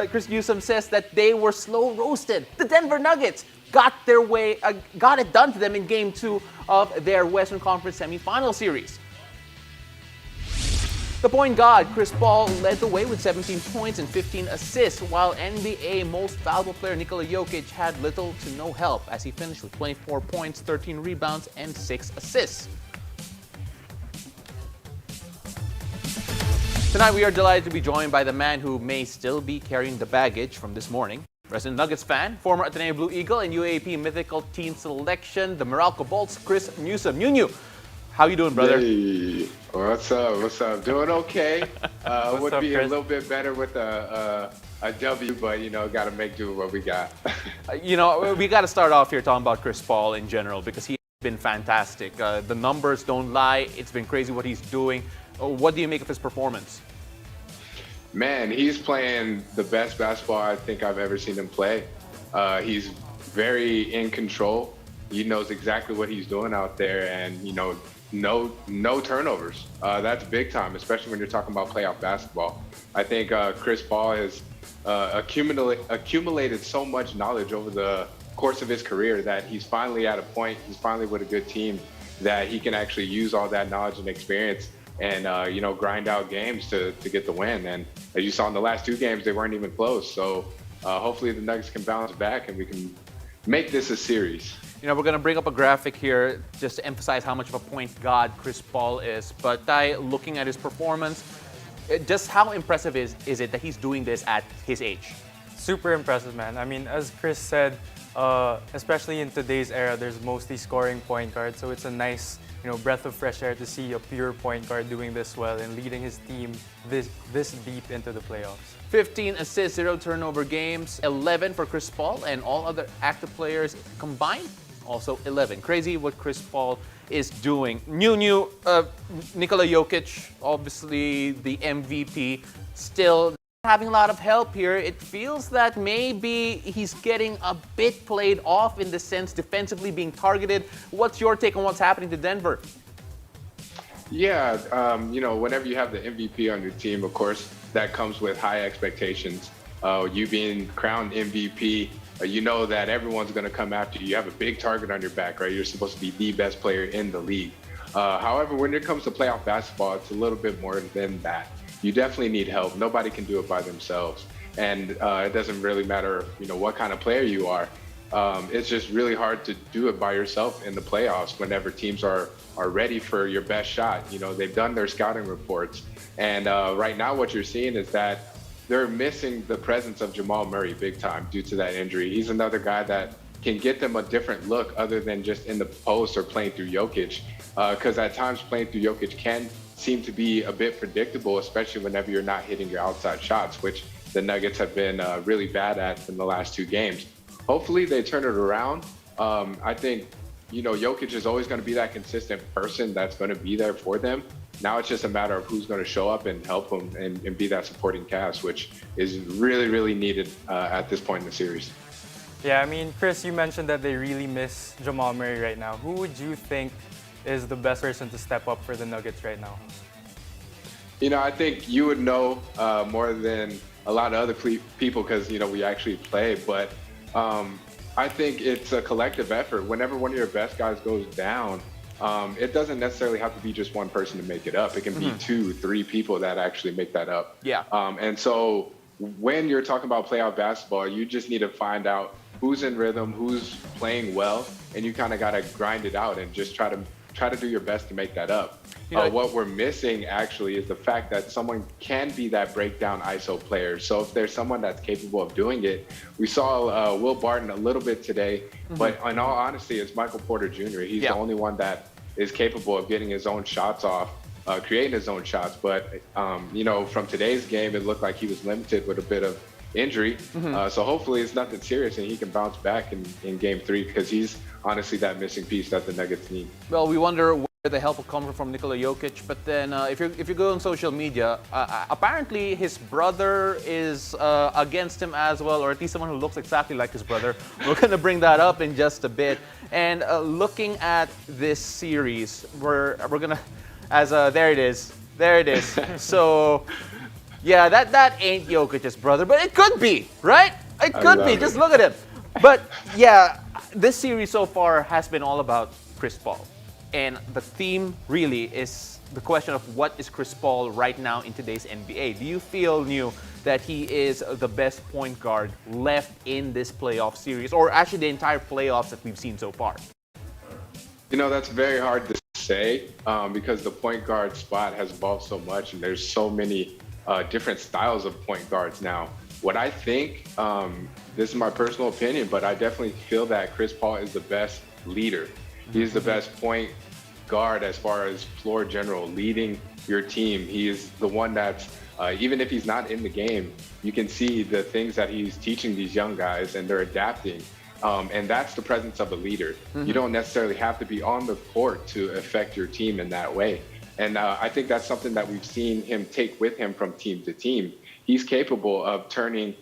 Chris Newsom says that they were slow roasted. The Denver Nuggets got it done to them in Game 2 of their Western Conference semifinal series. The point guard, Chris Paul, led the way with 17 points and 15 assists, while NBA most valuable player Nikola Jokic had little to no help as he finished with 24 points, 13 rebounds, and 6 assists. Tonight, we are delighted to be joined by the man who may still be carrying the baggage from this morning. Resident Nuggets fan, former Ateneo Blue Eagle and UAP Mythical Team Selection, the Meralco Bolts, Chris Newsom. New, how you doing, brother? Hey, what's up? What's up? Doing okay. Would be a little bit better with a W, but got to make do with what we got. We got to start off here talking about Chris Paul in general because he's been fantastic. The numbers don't lie. It's been crazy what he's doing. What do you make of his performance? Man, he's playing the best basketball I think I've ever seen him play. He's very in control. He knows exactly what he's doing out there, and no turnovers. That's big time, especially when you're talking about playoff basketball. I think Chris Paul has accumulated so much knowledge over the course of his career that he's finally at a point, he's finally with a good team that he can actually use all that knowledge and experience and grind out games to get the win. And as you saw in the last 2 games, they weren't even close. So hopefully the Nuggets can bounce back and we can make this a series. We're going to bring up a graphic here just to emphasize how much of a point guard Chris Paul is. But looking at his performance, just how impressive is it that he's doing this at his age? Super impressive, man. I mean, as Chris said, especially in today's era, there's mostly scoring point guards. So it's a nice, breath of fresh air to see a pure point guard doing this well and leading his team this deep into the playoffs. 15 assists, 0 turnover games, 11 for Chris Paul, and all other active players combined, also 11. Crazy what Chris Paul is doing. Nikola Jokic, obviously the MVP, still having a lot of help here. It feels that maybe he's getting a bit played off in the sense defensively being targeted. What's your take on what's happening to Denver? Yeah, whenever you have the MVP on your team, of course, that comes with high expectations. You being crowned MVP, you know that everyone's going to come after you. You have a big target on your back, right? You're supposed to be the best player in the league. However, when it comes to playoff basketball, it's a little bit more than that. You definitely need help. Nobody can do it by themselves. And it doesn't really matter, what kind of player you are. It's just really hard to do it by yourself in the playoffs whenever teams are ready for your best shot. They've done their scouting reports. And right now what you're seeing is that they're missing the presence of Jamal Murray big time due to that injury. He's another guy that can get them a different look other than just in the post or playing through Jokic. Because at times playing through Jokic can seem to be a bit predictable, especially whenever you're not hitting your outside shots, which the Nuggets have been really bad at in the last 2 games. Hopefully they turn it around. I think, Jokic is always going to be that consistent person that's going to be there for them. Now it's just a matter of who's going to show up and help them and be that supporting cast, which is really, really needed at this point in the series. Yeah, I mean, Chris, you mentioned that they really miss Jamal Murray right now. Who would you think is the best person to step up for the Nuggets right now? I think you would know more than a lot of other people because, we actually play. But I think it's a collective effort. Whenever one of your best guys goes down, it doesn't necessarily have to be just one person to make it up. It can be 2, 3 people that actually make that up. Yeah. And so when you're talking about playoff basketball, you just need to find out who's in rhythm, who's playing well, and you kind of got to grind it out and just try to do your best to make that up. What we're missing actually is the fact that someone can be that breakdown ISO player. So if there's someone that's capable of doing it, we saw Will Barton a little bit today, but in all honesty, it's Michael Porter Jr. He's the only one that is capable of getting his own shots off, creating his own shots. But, from today's game, it looked like he was limited with a bit of injury. So hopefully it's nothing serious and he can bounce back in Game 3 because he's honestly that missing piece that the Nuggets need. Well, we wonder where the help will come from Nikola Jokic, but then if you go on social media, apparently his brother is against him as well, or at least someone who looks exactly like his brother. We're going to bring that up in just a bit. And looking at this series, we're going to, there it is. So Yeah, that ain't Jokic's brother, but it could be, right? It I could love be. it. Just look at him. But yeah, this series so far has been all about Chris Paul. And the theme really is the question of what is Chris Paul right now in today's NBA. Do you feel, New, that he is the best point guard left in this playoff series, or actually the entire playoffs that we've seen so far? You know, that's very hard to say because the point guard spot has evolved so much, and there's so many different styles of point guards now. What I think, this is my personal opinion, but I definitely feel that Chris Paul is the best leader. He's the best point guard as far as floor general, leading your team. He is the one that's, even if he's not in the game, you can see the things that he's teaching these young guys, and they're adapting. And that's the presence of a leader. You don't necessarily have to be on the court to affect your team in that way. And I think that's something that we've seen him take with him from team to team. He's capable of turning,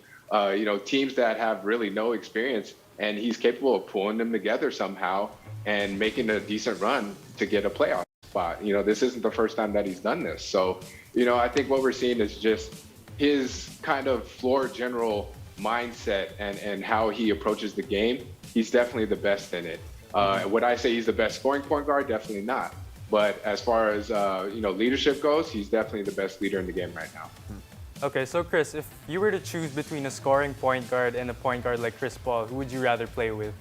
teams that have really no experience, and he's capable of pulling them together somehow and making a decent run to get a playoff spot. You know, this isn't the first time that he's done this. So, I think what we're seeing is just his kind of floor general mindset and how he approaches the game. He's definitely the best in it. Would I say he's the best scoring point guard? Definitely not. But as far as leadership goes, he's definitely the best leader in the game right now. Okay, so Chris, if you were to choose between a scoring point guard and a point guard like Chris Paul, who would you rather play with?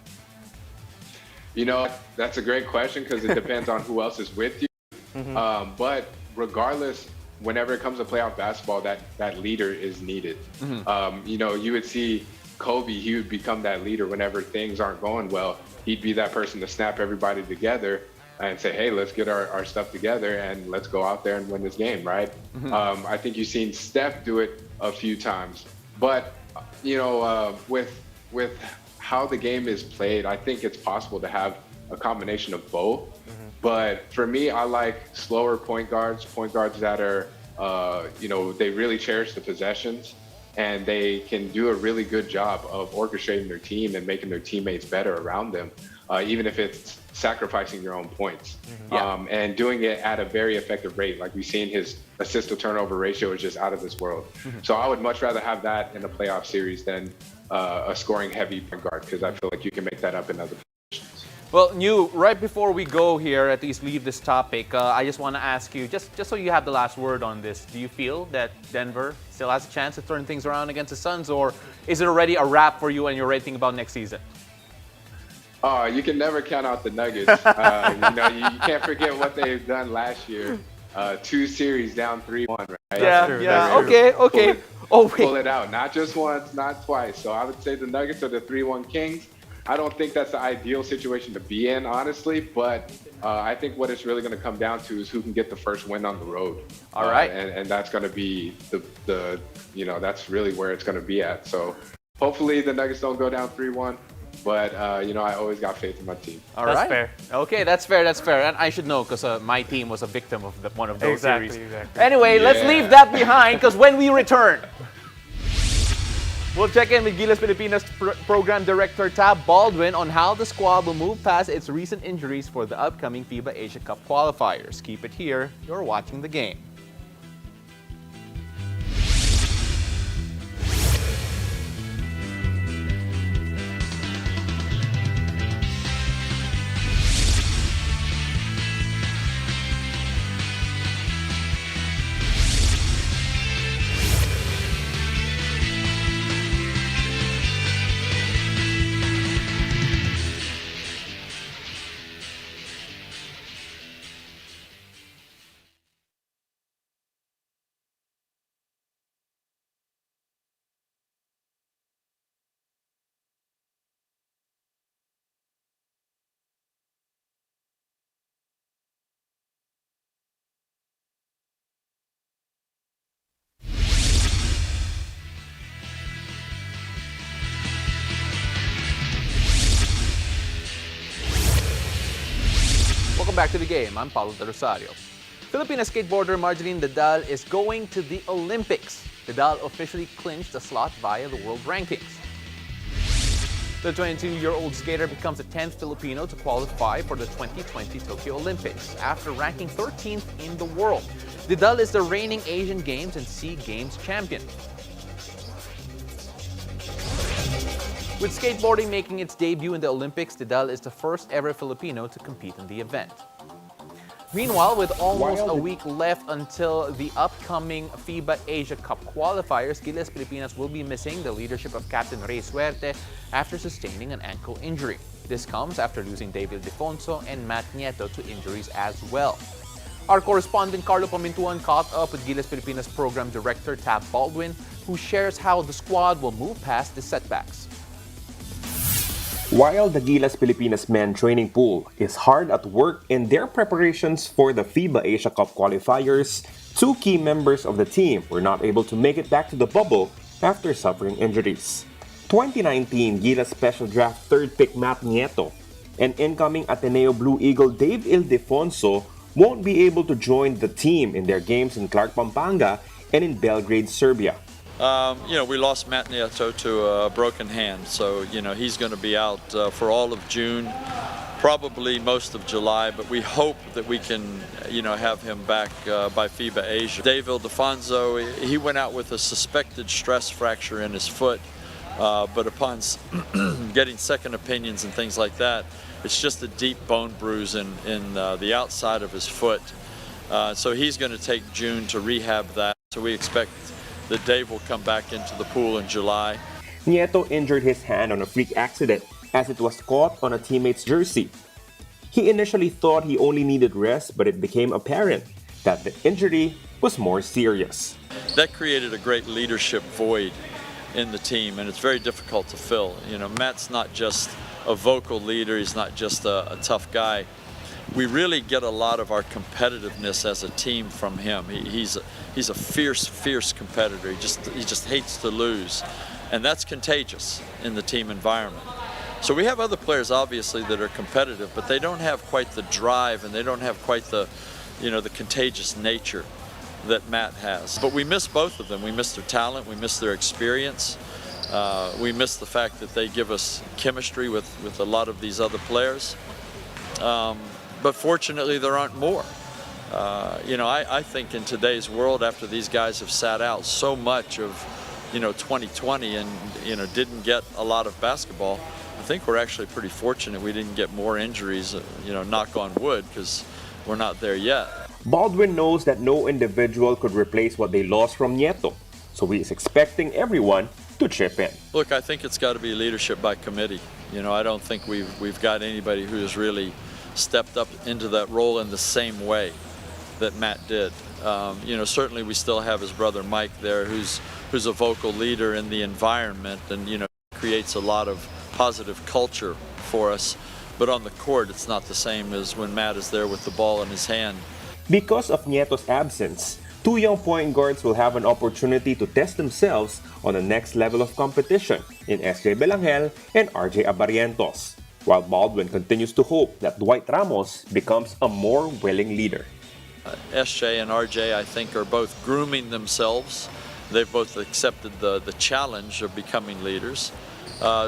You know, that's a great question because it depends on who else is with you. But regardless, whenever it comes to playoff basketball, that leader is needed. You would see Kobe, he would become that leader whenever things aren't going well. He'd be that person to snap everybody together and say, hey, let's get our stuff together and let's go out there and win this game, right? I think you've seen Steph do it a few times. But, with how the game is played, I think it's possible to have a combination of both. But for me, I like slower point guards that are, they really cherish the possessions, and they can do a really good job of orchestrating their team and making their teammates better around them, even if it's sacrificing your own points. And doing it at a very effective rate. Like we've seen, his assist to turnover ratio is just out of this world. So I would much rather have that in a playoff series than a scoring heavy point guard, because I feel like you can make that up in other positions. Well, New, right before we go here, at least leave this topic, I just want to ask you, just so you have the last word on this, do you feel that Denver still has a chance to turn things around against the Suns, or is it already a wrap for you and you're already thinking about next season? Oh, you can never count out the Nuggets. You can't forget what they've done last year. 2 series down 3-1, right? Yeah. Okay. Pull it out. Not just once, not twice. So I would say the Nuggets are the 3-1 Kings. I don't think that's the ideal situation to be in, honestly. But I think what it's really going to come down to is who can get the first win on the road. All right. And that's going to be that's really where it's going to be at. So hopefully the Nuggets don't go down 3-1. But, I always got faith in my team. All right. Fair. Okay, that's fair. And I should know because my team was a victim of one of those series. Exactly. Anyway, let's leave that behind because when we return, we'll check in with Gilas Pilipinas Program Director Tab Baldwin on how the squad will move past its recent injuries for the upcoming FIBA Asia Cup qualifiers. Keep it here. You're watching the game. Welcome back to the game. I'm Paulo De Rosario. Filipina skateboarder Marjeline Dadal is going to the Olympics. Dadal officially clinched a slot via the world rankings. The 22-year-old skater becomes the 10th Filipino to qualify for the 2020 Tokyo Olympics after ranking 13th in the world. Didal is the reigning Asian Games and SEA Games champion. With skateboarding making its debut in the Olympics, Didal is the first ever Filipino to compete in the event. Meanwhile, with almost a week left until the upcoming FIBA Asia Cup qualifiers, Gilas Pilipinas will be missing the leadership of Captain Rey Suerte after sustaining an ankle injury. This comes after losing David Defonso and Matt Nieto to injuries as well. Our correspondent Carlo Pamintuan caught up with Gilas Pilipinas program director Tab Baldwin, who shares how the squad will move past the setbacks. While the Gilas Pilipinas men training pool is hard at work in their preparations for the FIBA Asia Cup qualifiers, two key members of the team were not able to make it back to the bubble after suffering injuries. 2019 Gilas Special Draft third pick Matt Nieto and incoming Ateneo Blue Eagle Dave Ildefonso won't be able to join the team in their games in Clark, Pampanga and in Belgrade, Serbia. We lost Matt Nieto to a broken hand, so he's going to be out for all of June, probably most of July, but we hope that we can have him back by FIBA Asia. Dave Ildefonso, he went out with a suspected stress fracture in his foot, but upon getting second opinions and things like that, it's just a deep bone bruise in the outside of his foot. So he's going to take June to rehab that, so we expect that Dave will come back into the pool in July. Nieto injured his hand on a freak accident as it was caught on a teammate's jersey. He initially thought he only needed rest, but it became apparent that the injury was more serious. That created a great leadership void in the team, and it's very difficult to fill. Matt's not just a vocal leader, he's not just a tough guy. We really get a lot of our competitiveness as a team from him. He's a fierce competitor. He just hates to lose, and that's contagious in the team environment. So we have other players obviously that are competitive, but they don't have quite the drive and they don't have quite the the contagious nature that Matt has. But we miss both of them. We miss their talent. We miss their experience. We miss the fact that they give us chemistry with a lot of these other players. But fortunately, there aren't more. I think in today's world, after these guys have sat out so much of 2020 and didn't get a lot of basketball, I think we're actually pretty fortunate we didn't get more injuries, knock on wood, because we're not there yet. Baldwin knows that no individual could replace what they lost from Nieto, so he is expecting everyone to chip in. Look, I think it's got to be leadership by committee. I don't think we've got anybody who has really stepped up into that role in the same way that Matt did. Certainly we still have his brother Mike there, who's a vocal leader in the environment and creates a lot of positive culture for us. But on the court, it's not the same as when Matt is there with the ball in his hand. Because of Nieto's absence, two young point guards will have an opportunity to test themselves on the next level of competition in SJ Belangel and RJ Abarrientos, while Baldwin continues to hope that Dwight Ramos becomes a more willing leader. SJ and RJ, I think, are both grooming themselves. They've both accepted the challenge of becoming leaders.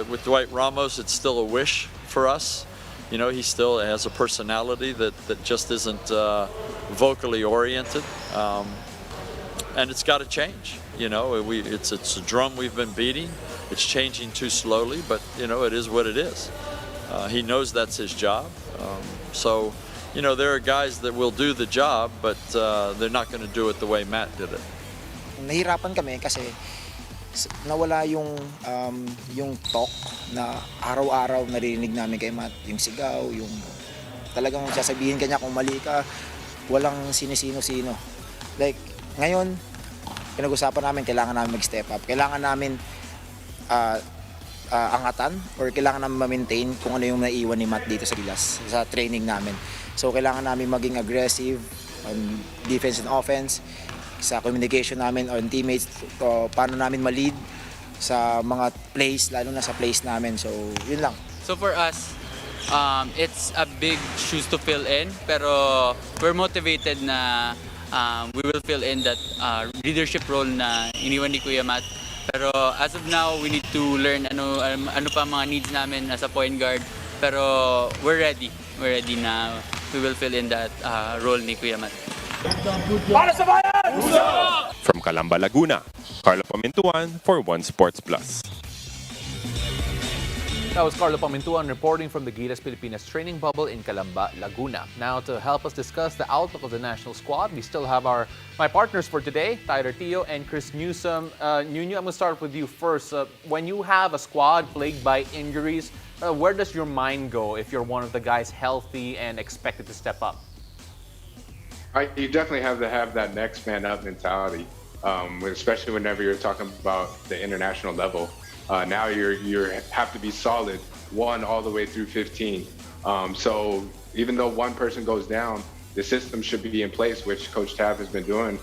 With Dwight Ramos, it's still a wish for us. He still has a personality that just isn't vocally oriented, and it's got to change. It's a drum we've been beating. It's changing too slowly, but it is what it is. He knows that's his job. So there are guys that will do the job, but they're not going to do it the way Matt did it. Nahirapan kami kasi nawala yung talk na araw-araw narinig namin kay Matt, yung sigaw, yung talagang sasabihin kanya kung mali ka, walang sino-sino. Like, ngayon, pinag-usapan namin, kailangan namin mag-step up. Kailangan namin angatan or kailangan namin ma-maintain kung ano yung naiwan ni Matt dito sa Gilas, sa training namin. So, kailangan namin maging aggressive on defense and offense, sa communication namin on teammates, paano namin ma-lead sa mga plays, lalo na sa plays namin. So, yun lang. So for us, it's a big shoes to fill in, pero we're motivated na we will fill in that leadership role na iniwan ni Kuya Matt. Pero as of now, we need to learn ano pa mga needs namin as a point guard. Pero we're ready. We're ready na we will fill in that role ni Kuya Matt. From Calamba, Laguna, Carlo Pamintuan for One Sports Plus. That was Carlo Pamintuan reporting from the Gilas Pilipinas training bubble in Calamba, Laguna. Now, to help us discuss the outlook of the national squad, we still have my partners for today, Tyler Teo and Chris Newsome. Nuno, I'm going to start with you first. When you have a squad plagued by injuries, where does your mind go if you're one of the guys healthy and expected to step up? You definitely have to have that next man up mentality, especially whenever you're talking about the international level. Now you have to be solid, 1 all the way through 15. So even though one person goes down, the system should be in place, which Coach Tab has been doing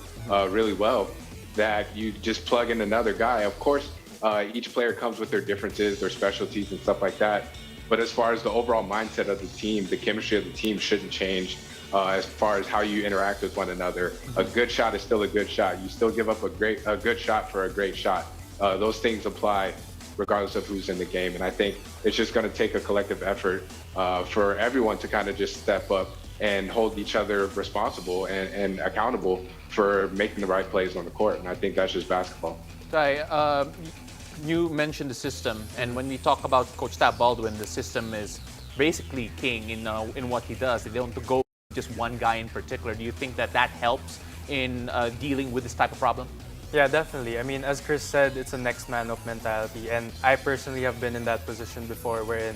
really well, that you just plug in another guy. Of course, each player comes with their differences, their specialties and stuff like that. But as far as the overall mindset of the team, the chemistry of the team shouldn't change. As far as how you interact with one another, a good shot is still a good shot. You still give up a good shot for a great shot. Those things apply regardless of who's in the game. And I think it's just going to take a collective effort for everyone to kind of just step up and hold each other responsible and accountable for making the right plays on the court. And I think that's just basketball. Ty, you mentioned the system, and when we talk about Coach Tab Baldwin, the system is basically king in what he does. They don't go just one guy in particular. Do you think that helps in dealing with this type of problem? Yeah, definitely. I mean, as Chris said, it's a next man up mentality. And I personally have been in that position before wherein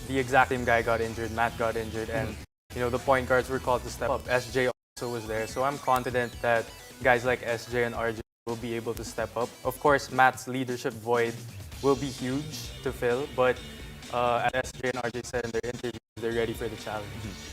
the exact same guy got injured, Matt got injured, and the point guards were called to step up. SJ also was there. So I'm confident that guys like SJ and RJ will be able to step up. Of course, Matt's leadership void will be huge to fill, but as SJ and RJ said in their interviews, they're ready for the challenge.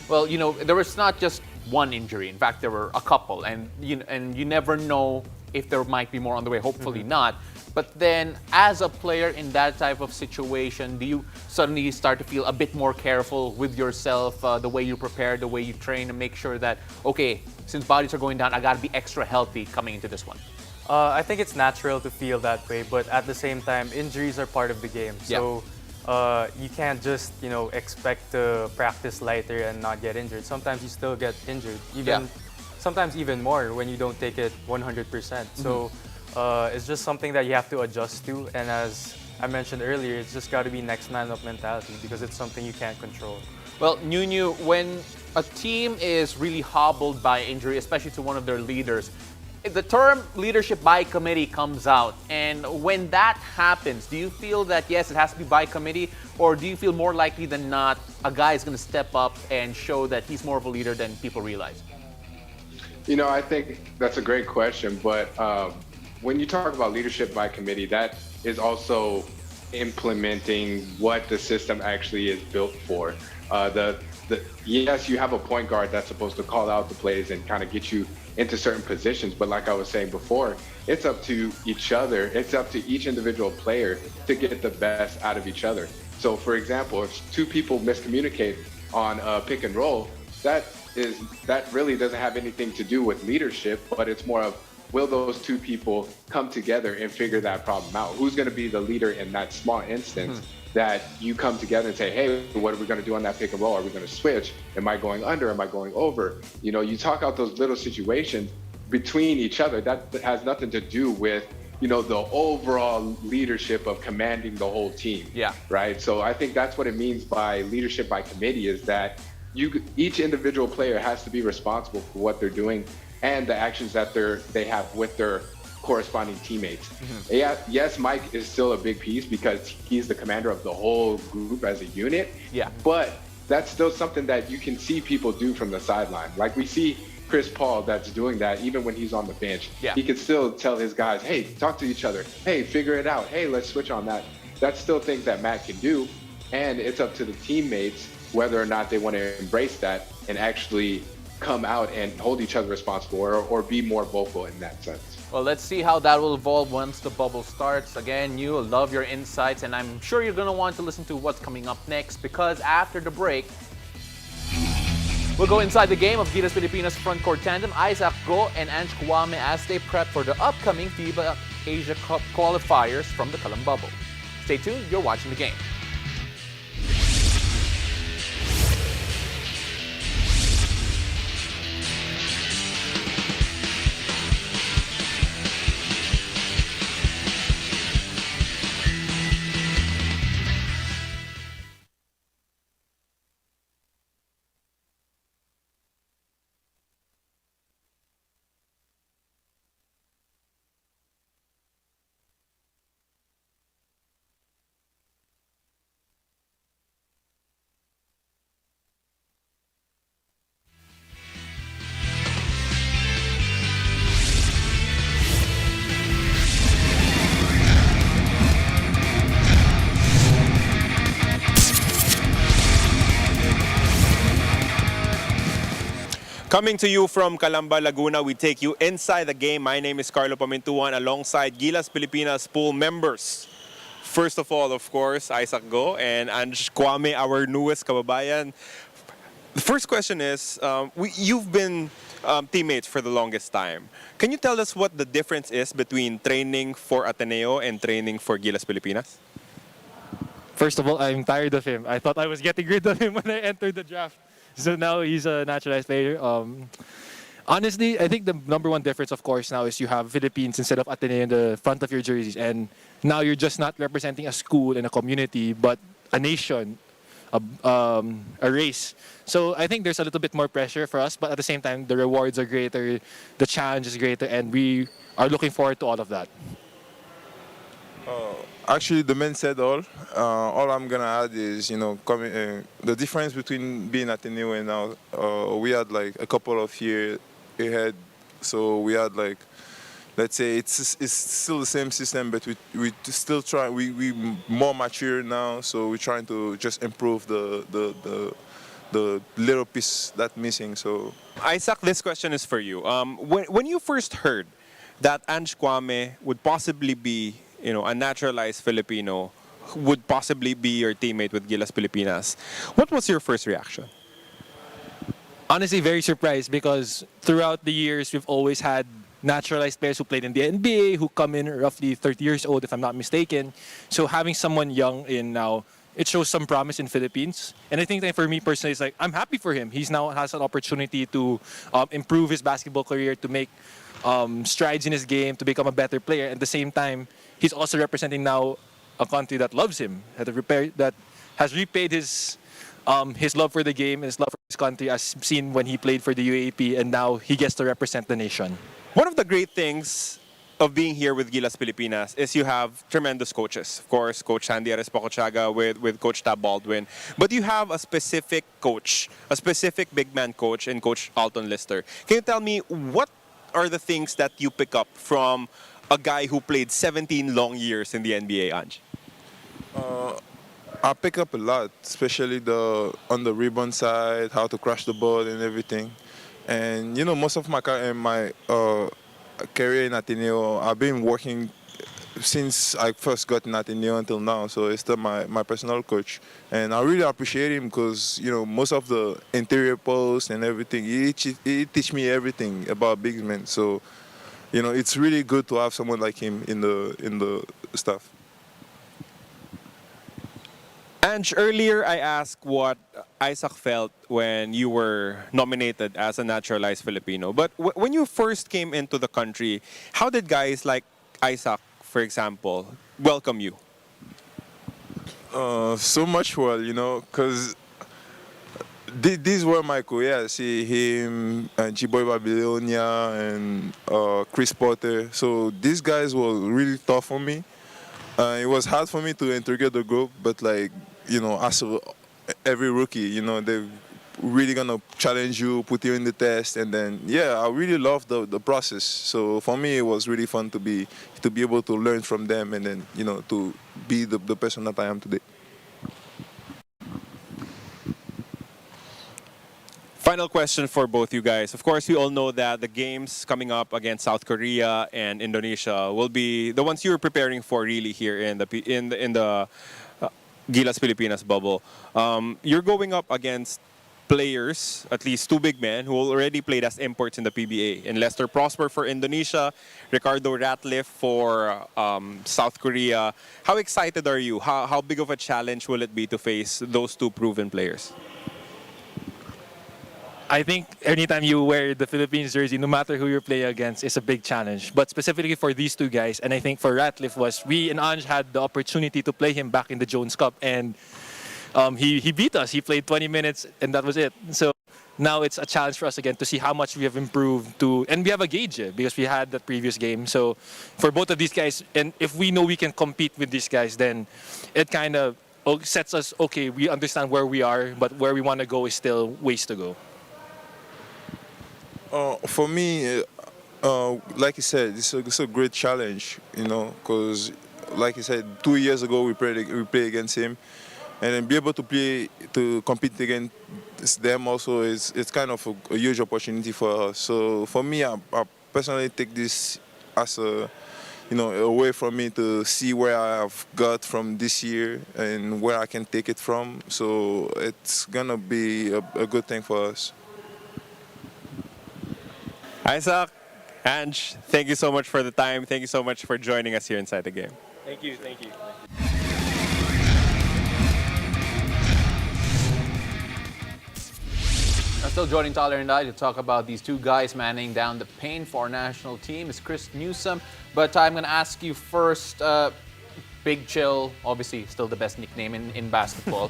Well, there was not just one injury. In fact, there were a couple, and you never know if there might be more on the way. Hopefully not. But then, as a player in that type of situation, do you suddenly start to feel a bit more careful with yourself, the way you prepare, the way you train, and make sure that, okay, since bodies are going down, I got to be extra healthy coming into this one? I think it's natural to feel that way, but at the same time, injuries are part of the game. So you can't just, expect to practice lighter and not get injured. Sometimes you still get injured, sometimes even more when you don't take it 100%. So it's just something that you have to adjust to. And as I mentioned earlier, it's just got to be next man up mentality because it's something you can't control. Well, Nuno, when a team is really hobbled by injury, especially to one of their leaders, the term leadership by committee comes out. And when that happens, do you feel that, yes, it has to be by committee, or do you feel more likely than not a guy is going to step up and show that he's more of a leader than people realize? I think that's a great question, but when you talk about leadership by committee, that is also implementing what the system actually is built for. Yes, you have a point guard that's supposed to call out the plays and kind of get you into certain positions, but like I was saying before, it's up to each other. It's up to each individual player to get the best out of each other. So, for example, if two people miscommunicate on a pick and roll, that really doesn't have anything to do with leadership, but it's more of, will those two people come together and figure that problem out? Who's going to be the leader in that small instance that you come together and say, hey, what are we going to do on that pick and roll? Are we going to switch? Am I going under? Am I going over? You talk out those little situations between each other. That has nothing to do with, the overall leadership of commanding the whole team. Yeah. Right? So I think that's what it means by leadership by committee, is that each individual player has to be responsible for what they're doing and the actions that they have with their corresponding teammates. Yeah, yes, Mike is still a big piece because he's the commander of the whole group as a unit. Yeah. But that's still something that you can see people do from the sideline. Like we see Chris Paul that's doing that even when he's on the bench. Yeah. He can still tell his guys, hey, talk to each other. Hey, figure it out. Hey, let's switch on that. That's still things that Matt can do. And it's up to the teammates whether or not they want to embrace that and actually come out and hold each other responsible or be more vocal in that sense. Well, let's see how that will evolve once the bubble starts. Again, you love your insights, and I'm sure you're going to want to listen to what's coming up next, because after the break, we'll go inside the game of Gilas Pilipinas Frontcourt tandem, Isaac Go and Kouame, as they prep for the upcoming FIBA Asia Cup qualifiers from the Kouame bubble. Stay tuned, you're watching the game. Coming to you from Calamba, Laguna, we take you inside the game. My name is Carlo Pamintuan alongside Gilas Pilipinas pool members. First of all, of course, Isaac Go and Kouame, our newest kababayan. The first question is, you've been teammates for the longest time. Can you tell us what the difference is between training for Ateneo and training for Gilas Pilipinas? First of all, I'm tired of him. I thought I was getting rid of him when I entered the draft. So now he's a naturalized player. Honestly, I think the number one difference, of course, now is you have Philippines instead of Ateneo in the front of your jerseys. And now you're just not representing a school and a community, but a nation, a race. So I think there's a little bit more pressure for us, but at the same time, the rewards are greater, the challenge is greater, and we are looking forward to all of that. Actually, the men said all. All I'm gonna add is, the difference between being Ateneo and now. We had like a couple of years ahead, so we had like, let's say it's still the same system, but we still try. We more mature now, so we're trying to just improve the little piece that's missing. So, Isaac, this question is for you. When you first heard that Kouame would possibly be, a naturalized Filipino, would possibly be your teammate with Gilas Pilipinas, what was your first reaction? Honestly, very surprised because throughout the years, we've always had naturalized players who played in the NBA, who come in roughly 30 years old, if I'm not mistaken. So having someone young in now, it shows some promise in Philippines. And I think that for me personally, it's like, I'm happy for him. He's now has an opportunity to improve his basketball career, to make strides in his game, to become a better player. At the same time, he's also representing now a country that loves him, that has repaid his love for the game, his love for his country, as seen when he played for the UAP, and now he gets to represent the nation. One of the great things of being here with Gilas Pilipinas is you have tremendous coaches. Of course, Coach Sandy Arespacochaga with Coach Tab Baldwin. But you have a specific coach, a specific big man coach in Coach Alton Lister. Can you tell me what are the things that you pick up from a guy who played 17 long years in the NBA, Ange? I pick up a lot, especially on the rebound side, how to crush the ball and everything. And most of my career in Ateneo, I've been working since I first got in Ateneo until now. So it's still my personal coach, and I really appreciate him because most of the interior posts and everything, he teach me everything about big men. So it's really good to have someone like him in the staff. Ange, earlier I asked what Isaac felt when you were nominated as a naturalized Filipino. But when you first came into the country, how did guys like Isaac, for example, welcome you? So much well, because these were my co-yeah, see him and G-Boy Babylonia and Chris Potter. So these guys were really tough for me. It was hard for me to integrate the group, but as every rookie, they're really gonna challenge you, put you in the test, and then I really love the process. So for me, it was really fun to be able to learn from them, and then to be the person that I am today. Final question for both you guys. Of course, we all know that the games coming up against South Korea and Indonesia will be the ones you're preparing for really here in the Gilas Pilipinas bubble. You're going up against players, at least two big men, who already played as imports in the PBA. And Lester Prosper for Indonesia, Ricardo Ratliff for South Korea. How excited are you? How big of a challenge will it be to face those two proven players? I think anytime you wear the Philippines jersey, no matter who you're playing against, is a big challenge. But specifically for these two guys, and I think for Ratliff was, we and Ange had the opportunity to play him back in the Jones Cup, and he beat us. He played 20 minutes, and that was it. So now it's a challenge for us again to see how much we have improved to, and we have a gauge because we had that previous game. So for both of these guys, and if we know we can compete with these guys, then it kind of sets us, okay, we understand where we are, but where we want to go is still ways to go. For me, like you said, it's a great challenge, you know, because like you said, 2 years ago we played against him, and then be able to compete against them also it's kind of a huge opportunity for us. So for me, I personally take this as a way for me to see where I have got from this year and where I can take it from. So it's gonna be a good thing for us. Isaac, Ange, thank you so much for the time. Thank you so much for joining us here inside the game. Thank you. Thank you. Still joining Tyler and I to talk about these two guys manning down the pain for our national team is Chris Newsome. But I'm going to ask you first, Big Chill, obviously still the best nickname in basketball.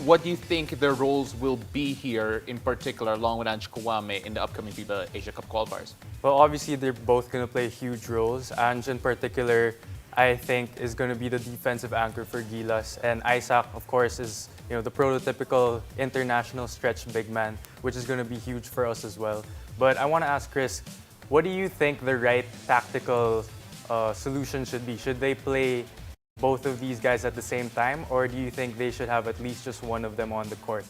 What do you think their roles will be here, in particular, along with Ange Kouame in the upcoming FIBA Asia Cup qualifiers? Well, obviously, they're both going to play huge roles. Ange, in particular, I think, is going to be the defensive anchor for Gilas. And Isaac, of course, is the prototypical international stretch big man, which is going to be huge for us as well. But I want to ask Chris, what do you think the right tactical solution should be? Should they play both of these guys at the same time, or do you think they should have at least just one of them on the court?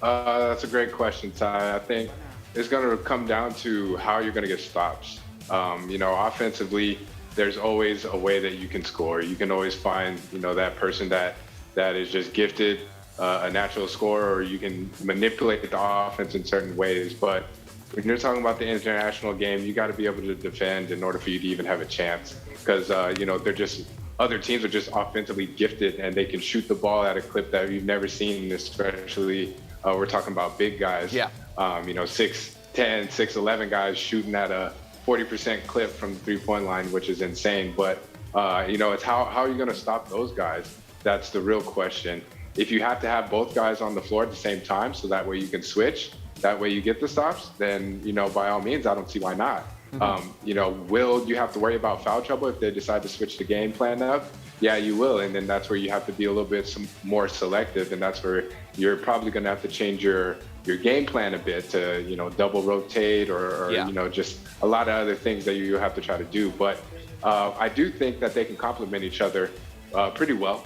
That's a great question, Ty. I think it's going to come down to how you're going to get stops. Offensively, there's always a way that you can score. You can always find, that person that is just gifted, a natural scorer, or you can manipulate the offense in certain ways. But when you're talking about the international game, you got to be able to defend in order for you to even have a chance. Because, other teams are just offensively gifted and they can shoot the ball at a clip that you've never seen, especially we're talking about big guys. Yeah. 6'10", 6'11" guys shooting at a 40% clip from the three-point line, which is insane. But, it's how are you going to stop those guys? That's the real question. If you have to have both guys on the floor at the same time so that way you can switch, that way you get the stops, then, by all means, I don't see why not. Will you have to worry about foul trouble if they decide to switch the game plan up? Yeah, you will. And then that's where you have to be a little bit more selective. And that's where you're probably going to have to change your game plan a bit to, double rotate or just a lot of other things that you have to try to do. But I do think that they can complement each other pretty well.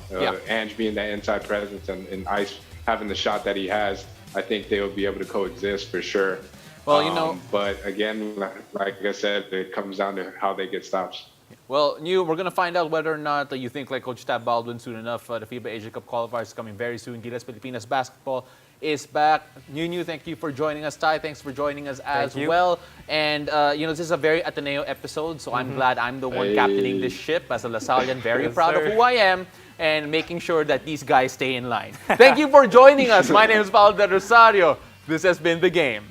Ange being that inside presence and Ice having the shot that he has, I think they will be able to coexist for sure. Well, but again, like I said, it comes down to how they get stops. Well, we're going to find out whether or not you think like Coach Tab Baldwin soon enough. The FIBA Asia Cup qualifiers is coming very soon. Gilas Pilipinas basketball is back. New, thank you for joining us. Ty, thanks for joining us as well. And, this is a very Ateneo episode, so I'm glad I'm the one captaining this ship as a Lasallian. Very proud of who I am and making sure that these guys stay in line. Thank you for joining us. My name is Paul De Rosario. This has been The Game.